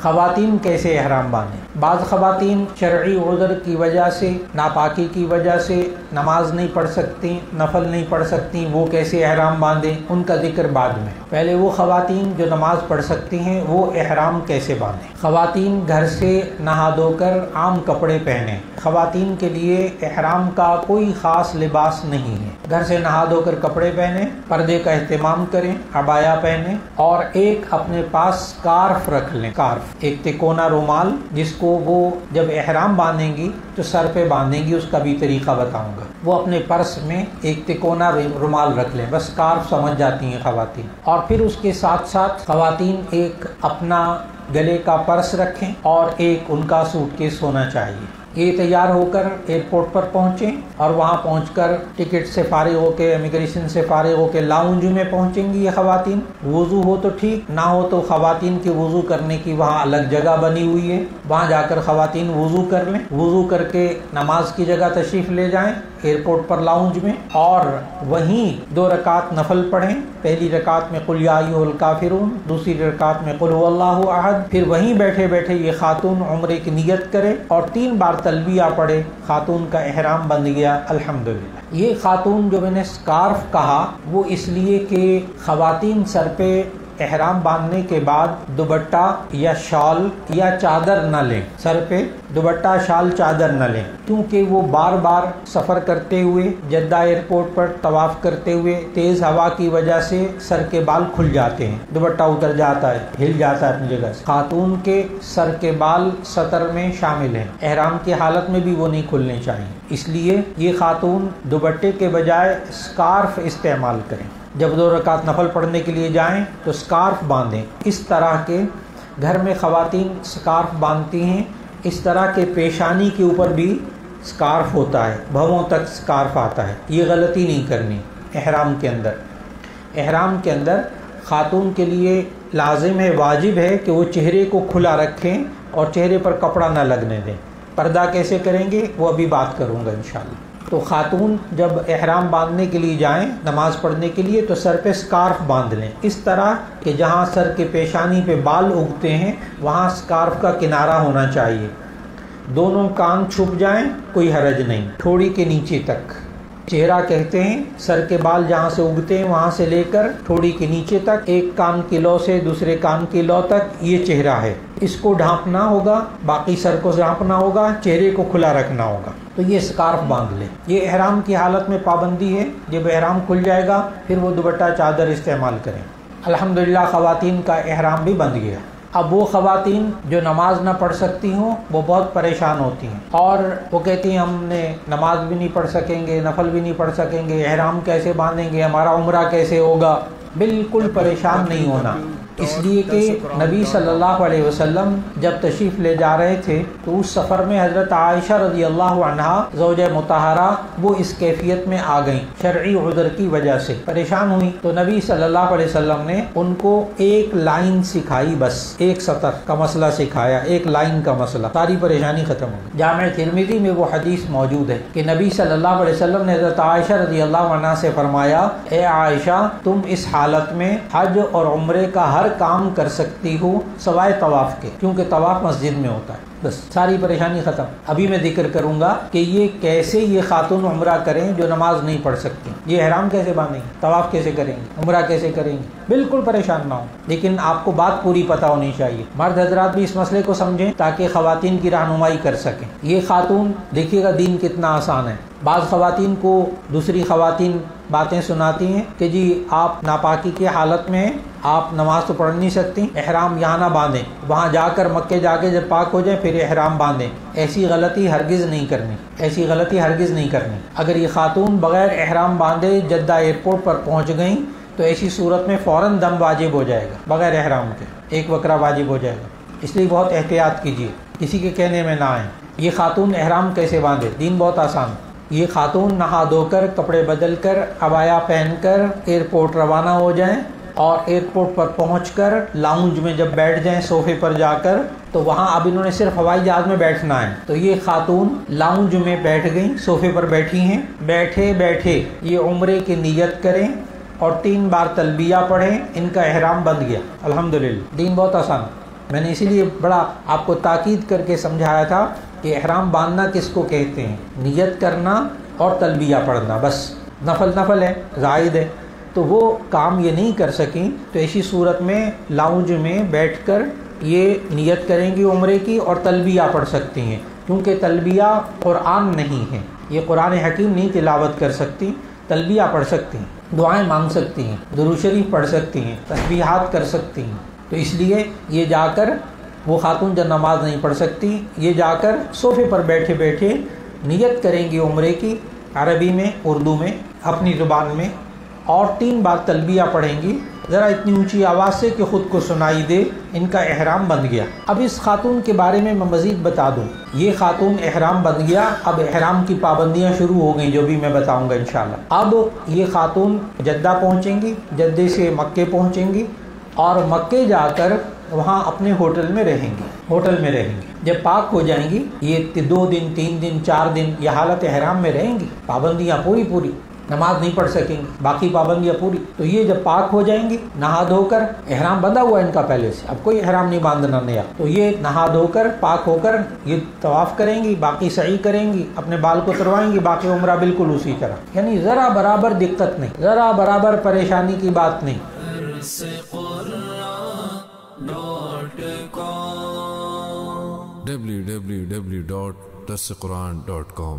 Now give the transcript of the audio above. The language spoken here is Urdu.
خواتین کیسے احرام باندھیں؟ بعض خواتین شرعی عذر کی وجہ سے، ناپاکی کی وجہ سے نماز نہیں پڑھ سکتی، نفل نہیں پڑھ سکتی، وہ کیسے احرام باندھیں؟ ان کا ذکر بعد میں۔ پہلے وہ خواتین جو نماز پڑھ سکتی ہیں وہ احرام کیسے باندھیں؟ خواتین گھر سے نہا دھو کر عام کپڑے پہنیں۔ خواتین کے لیے احرام کا کوئی خاص لباس نہیں ہے۔ گھر سے نہا دھو کر کپڑے پہنیں، پردے کا اہتمام کریں، عبایا پہنیں، اور ایک اپنے پاس سکارف رکھ لیں۔ سکارف ایک تکونا رومال جس کو وہ جب احرام باندھیں گی تو سر پہ باندھیں گی، اس کا بھی طریقہ بتاؤں گا۔ وہ اپنے پرس میں ایک تکونا رومال رکھ لیں، بس سکارف سمجھ جاتی ہیں خواتین۔ اور پھر اس کے ساتھ ساتھ خواتین ایک اپنا گلے کا پرس رکھیں اور ایک ان کا سوٹ کیس ہونا چاہیے۔ یہ تیار ہو کر ایئرپورٹ پر پہنچیں اور وہاں پہنچ کر ٹکٹ سے فارغ ہو کے، امیگریشن سے فارغ ہو کے لاؤنج میں پہنچیں گی یہ خواتین۔ وضو ہو تو ٹھیک، نہ ہو تو خواتین کے وضو کرنے کی وہاں الگ جگہ بنی ہوئی ہے، وہاں جا کر خواتین وضو کر لیں، وضو کر کے نماز کی جگہ تشریف لے جائیں ایئرپورٹ پر لاؤنج میں، اور وہیں 2 رکعت نفل پڑھیں۔ پہلی رکعت میں قل یا ایھا الکافرون، دوسری رکعت میں قل ھو اللہ احد۔ پھر وہیں بیٹھے بیٹھے یہ خاتون عمرے کی نیت کرے اور 3 بار تلبیہ پڑھے، خاتون کا احرام بند گیا الحمدللہ۔ یہ خاتون جو میں نے سکارف کہا وہ اس لیے کہ خواتین سر پہ احرام باندھنے کے بعد دوپٹہ یا شال یا چادر نہ لیں، سر پہ دوپٹہ شال چادر نہ لیں، کیونکہ وہ بار بار سفر کرتے ہوئے جدہ ایئرپورٹ پر طواف کرتے ہوئے تیز ہوا کی وجہ سے سر کے بال کھل جاتے ہیں، دوپٹہ اتر جاتا ہے، ہل جاتا ہے اپنی جگہ سے۔ خاتون کے سر کے بال سطر میں شامل ہیں، احرام کی حالت میں بھی وہ نہیں کھلنے چاہیے، اس لیے یہ خاتون دوپٹے کے بجائے سکارف استعمال کریں۔ جب 2 رکعت نفل پڑھنے کے لیے جائیں تو سکارف باندھیں۔ اس طرح کے گھر میں خواتین سکارف باندھتی ہیں، اس طرح کے پیشانی کے اوپر بھی سکارف ہوتا ہے، بھووں تک سکارف آتا ہے، یہ غلطی نہیں کرنی۔ احرام کے اندر خاتون کے لیے لازم ہے، واجب ہے کہ وہ چہرے کو کھلا رکھیں اور چہرے پر کپڑا نہ لگنے دیں۔ پردہ کیسے کریں گے وہ ابھی بات کروں گا انشاءاللہ۔ تو خاتون جب احرام باندھنے کے لیے جائیں نماز پڑھنے کے لیے تو سر پہ سکارف باندھ لیں، اس طرح کہ جہاں سر کے پیشانی پہ بال اگتے ہیں وہاں سکارف کا کنارہ ہونا چاہیے۔ دونوں کان چھپ جائیں، کوئی حرج نہیں، ٹھوڑی کے نیچے تک۔ چہرہ کہتے ہیں سر کے بال جہاں سے اگتے ہیں وہاں سے لے کر ٹھوڑی کے نیچے تک، ایک کان کی لو سے دوسرے کان کی لو تک یہ چہرہ ہے، اس کو ڈھانپنا ہوگا، باقی سر کو ڈھانپنا ہوگا، چہرے کو کھلا رکھنا ہوگا۔ تو یہ سکارف باندھ لیں۔ یہ احرام کی حالت میں پابندی ہے، جب احرام کھل جائے گا پھر وہ دوپٹہ چادر استعمال کریں۔ الحمدللہ خواتین کا احرام بھی بند گیا۔ اب وہ خواتین جو نماز نہ پڑھ سکتی ہوں وہ بہت پریشان ہوتی ہیں اور وہ کہتی ہیں ہم نے نماز بھی نہیں پڑھ سکیں گے، نفل بھی نہیں پڑھ سکیں گے، احرام کیسے باندھیں گے، ہمارا عمرہ کیسے ہوگا۔ بالکل پریشان نہیں ہونا، اس لیے کہ نبی صلی اللہ علیہ وسلم جب تشریف لے جا رہے تھے تو اس سفر میں حضرت عائشہ رضی اللہ عنہا زوجہ مطہرہ وہ اس کیفیت میں آ گئیں، شرعی عذر کی وجہ سے پریشان ہوئی، تو نبی صلی اللہ علیہ وسلم نے ان کو ایک لائن سکھائی، بس ایک سطر کا مسئلہ سکھایا، ایک لائن کا مسئلہ، ساری پریشانی ختم ہو گئی۔ جامع ترمذی میں وہ حدیث موجود ہے کہ نبی صلی اللہ علیہ وسلم نے حضرت عائشہ رضی اللہ عنہا سے فرمایا، اے عائشہ تم اس حالت میں حج اور عمرے کا ہر کام کر سکتی ہو سوائے طواف کے، کیونکہ طواف مسجد میں ہوتا ہے، بس ساری پریشانی ختم۔ ابھی میں ذکر کروں گا کہ یہ کیسے یہ خاتون عمرہ کریں جو نماز نہیں پڑھ سکتی، یہ احرام کیسے باندھیں گے، طواف کیسے کریں گے، عمرہ کیسے کریں گے، بالکل پریشان نہ ہو، لیکن آپ کو بات پوری پتہ ہونی چاہیے۔ مرد حضرات بھی اس مسئلے کو سمجھیں تاکہ خواتین کی رہنمائی کر سکیں۔ یہ خاتون دیکھیے گا دین کتنا آسان ہے۔ بعض خواتین کو دوسری خواتین باتیں سناتی ہیں کہ جی آپ ناپاکی کی حالت میں آپ نماز تو پڑھ نہیں سکتی، احرام یہاں نہ باندھیں، وہاں جا کر مکے جا کے جب پاک ہو جائیں پھر احرام باندھیں۔ ایسی غلطی ہرگز نہیں کرنی، ایسی غلطی ہرگز نہیں کرنی۔ اگر یہ خاتون بغیر احرام باندھے جدہ ایئرپورٹ پر پہنچ گئیں تو ایسی صورت میں فوراً دم واجب ہو جائے گا، بغیر احرام کے ایک بکرا واجب ہو جائے گا، اس لیے بہت احتیاط کیجیے، کسی کے کہنے میں نہ آئیں۔ یہ خاتون احرام کیسے باندھے، دین بہت آسان۔ یہ خاتون نہا دھو کر کپڑے بدل کر عبایا پہن کر ایئرپورٹ روانہ ہو جائیں اور ایئرپورٹ پر پہنچ کر لاؤنج میں جب بیٹھ جائیں صوفے پر جا کر، تو وہاں اب انہوں نے صرف ہوائی جہاز میں بیٹھنا ہے، تو یہ خاتون لاؤنج میں بیٹھ گئیں، صوفے پر بیٹھی ہیں، بیٹھے بیٹھے یہ عمرے کی نیت کریں اور 3 بار تلبیہ پڑھیں، ان کا احرام بند گیا۔ الحمدللہ دین بہت آسان۔ میں نے اسی لیے بڑا آپ کو تاکید کر کے سمجھایا تھا کہ احرام باندھنا کس کو کہتے ہیں، نیت کرنا اور تلبیہ پڑھنا، بس نفل ہے، زائد ہے، تو وہ کام یہ نہیں کر سکیں، تو ایسی صورت میں لاؤنج میں بیٹھ کر یہ نیت کریں گی عمرے کی اور تلبیہ پڑھ سکتی ہیں، کیونکہ تلبیہ قرآن نہیں ہے، یہ قرآن حکیم نہیں تلاوت کر سکتی، تلبیہ پڑھ سکتی ہیں، دعائیں مانگ سکتی ہیں، درود شریف پڑھ سکتی ہیں، تسبیحات کر سکتی ہیں، تو اس لیے یہ جا کر وہ خاتون جو نماز نہیں پڑھ سکتی، یہ جا کر صوفے پر بیٹھے بیٹھے نیت کریں گی عمرے کی، عربی میں، اردو میں، اپنی زبان میں، اور 3 بار تلبیہ پڑھیں گی، ذرا اتنی اونچی آواز سے کہ خود کو سنائی دے، ان کا احرام بن گیا۔ اب اس خاتون کے بارے میں مزید بتا دوں، یہ خاتون احرام بن گیا، اب احرام کی پابندیاں شروع ہو گئیں جو بھی میں بتاؤں گا انشاءاللہ۔ اب یہ خاتون جدہ پہنچیں گی، جدے سے مکے پہنچیں گی، اور مکے جا کر وہاں اپنے ہوٹل میں رہیں گی، جب پاک ہو جائیں گی، یہ 2 دن 3 دن 4 دن یہ حالت احرام میں رہیں گی، پابندیاں پوری نماز نہیں پڑھ سکیں گی، باقی پابندیاں پوری، تو یہ جب پاک ہو جائیں گی، نہا دھو کر، احرام بندھا ہوا ان کا پہلے سے، اب کوئی احرام نہیں باندھنا نیا، تو یہ نہا دھو کر پاک ہو کر یہ طواف کریں گی، باقی سعی کریں گی، اپنے بال کو تروائیں گی، باقی عمرہ بالکل اسی طرح، یعنی ذرا برابر دقت نہیں، ذرا برابر پریشانی کی بات نہیں۔ www.darsequran.com